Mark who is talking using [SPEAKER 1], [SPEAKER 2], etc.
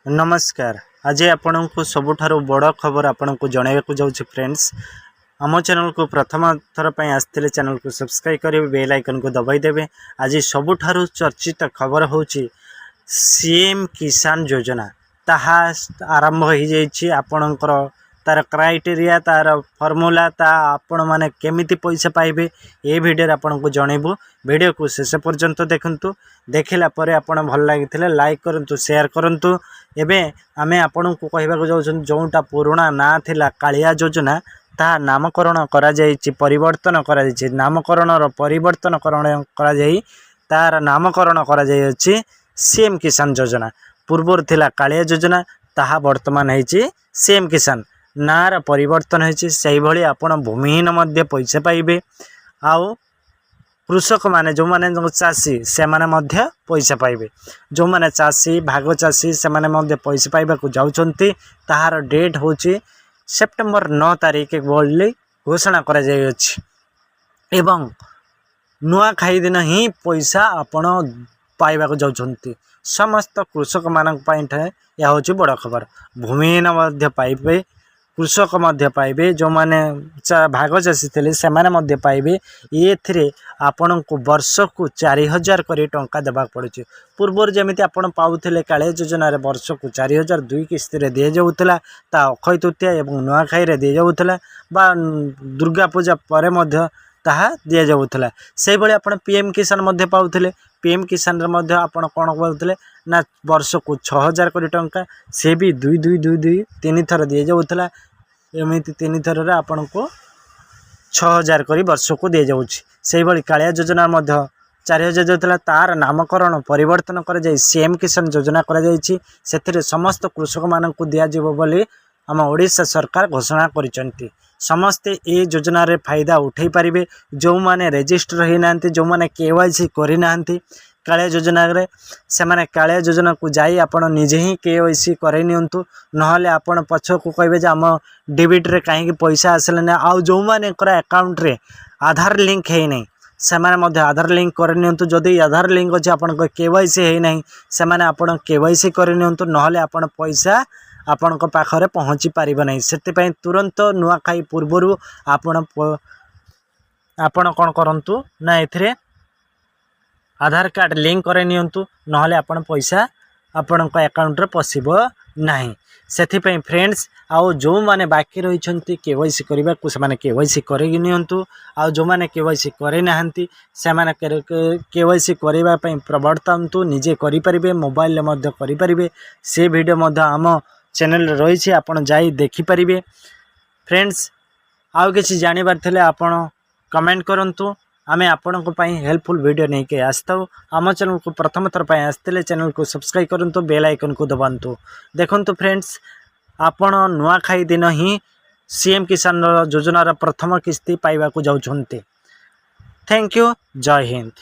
[SPEAKER 1] नमस्कार। आज आपण को सबुठारु बड़ खबर आपण को जनइबा जाऊँ फ्रेंड्स। आम चैनल को प्रथम थर पर आसते चैनल को सब्सक्राइब करेंगे, बेल आइकन को दबाई देवे। आज सबुठारु चर्चित खबर होची सीएम किसान योजना ताहा आरंभ हो जाइए। आपणकर तार क्राइटेरिया तार फॉर्मूला ता आपण माने केमिति पैसा पाइबे ए वीडियो आपन को जनइबू। वीडियो को शेष पर्यंत देखंतु। देखिला परे आपण भल लागिथिले लाइक करंतु, शेयर करंतु। एबे आमे आपण को कहबा जाउछन जोंटा पुराना ना थिला कालिया योजना ता नामकरण करा जाइछि, परिवर्तन करा जाइछि। नामकरण रो परिवर्तन करा जाई तार नामकरण करा जाइछि सीएम किसान योजना। पूर्वर थिला कालिया योजना ताहा वर्तमान हेछि सीएम किसान। नार परिवर्तन होइछि। सेहि भली आपण भूमिहीन मध्ये पैसा पाइबे। आउ कृषक माने जो माने चाषी से माने मध्य पैसा पाइबे। जो माने चाषी भाग चाषी से माने मध्य पैसा पाइबा को जाउछंती। ताहार डेट होछि सेप्टेम्बर 9 तारिख बोली घोषणा करा जाय अछि। एवं नुआ खाई दिन ही पैसा आपण पाइबा को जाउछंती। समस्त कृषक मानक पाइठे या होछि बड़ खबर। भूमिहीन मध्य पाइबे, कृषक मध्य पाइबे, जो माने भाग चाषी थे से माने मध्य पाइबे। एथिरे आपण को वर्ष को 4000 करी टंका देबा पड़ुछि। पूर्वर जेमिति आपण पाउथिले काले योजना रे वर्ष को 4000 दुई किस्ती रे दिया जाउथला। ता अक्षय तृतीया एवं नुआखाई रे दिया जाउथला बा दुर्गा पूजा परे मध्य ताहा दिया जाउथला। सेहि भली आपण पीएम किसान मध्य पाउथिले। पीएम किसान रे मध्य आपण कोन पाउथिले ना वर्ष को 6000 करी टंका से भी दुई तीन थर दिया जाउथला। एमिति तीन थर रे आपण को 6000 करी वर्ष को दिया जाउछि। सेहि भली कालिया योजना मध्य 4000 जाउथला। तार नामकरण परिवर्तन कर जाई सीएम किसान योजना कर जाइछि। सेथिरे समस्त कृषक मानन को दिया जिवो बोली हम ओडिशा सरकार घोषणा करिसंती। समस्ते ए योजना रे फायदा उठै परिबे। जो माने रजिस्टर होई नांती, जो माने केवाईसी करि नांती कालिया योजना रे, से माने कालिया योजना को जाई आपण निजे ही केवाईसी करै नियंतु। नहले आपण पछ को कहबे जे हम डेबिट रे काहे कि पैसा आसले ना। आ जो माने कर अकाउंट रे आधार लिंक है नै से माने मध्य आधार लिंक कर नियंतु। जदि आधार लिंक अछि आपण को केवाईसी है नै से माने आपण केवाईसी कर नियंतु। नहले आपण पैसा आपण को पाखरे पहुँची पारिबो नै। सेति पई तुरंत नुआखाई पूर्वरु आपण कोन करंतु ना एथिरे आधार कार्ड लिंक करे नियंतु। नहले आपण पैसा आपण को अकाउंट रे पसिबो नाही। सेति पई फ्रेंड्स आउ जो माने बाकी रही छंती केवाईसी करबा को से माने केवाईसी करे नियंतु। आउ जो माने केवाईसी करे नाहंती से माने केवाईसी करबा पई प्रवर्तनतु निजे करि परिबे। मोबाइल ले मध्य करि परिबे। से वीडियो मध्य हम चैनल रे रही छी, आपण जाई देखि परिबे। फ्रेंड्स आउ किछि जानिबार थिले आपण कमेंट करंतु। आमे आपण को पई हेल्पफुल वीडियो नै के आस्ताउ। आम चैनल को प्रथम थर पई आस्तेले चैनल को सब्सक्राइब करंतु, बेल आइकन को दबांतु। देखंतु फ्रेंड्स आपण नुआखाई दिन ही सीएम किसान योजना रा प्रथम किस्ती पाइबा को जाउछंती। Thank you. जय हिंद।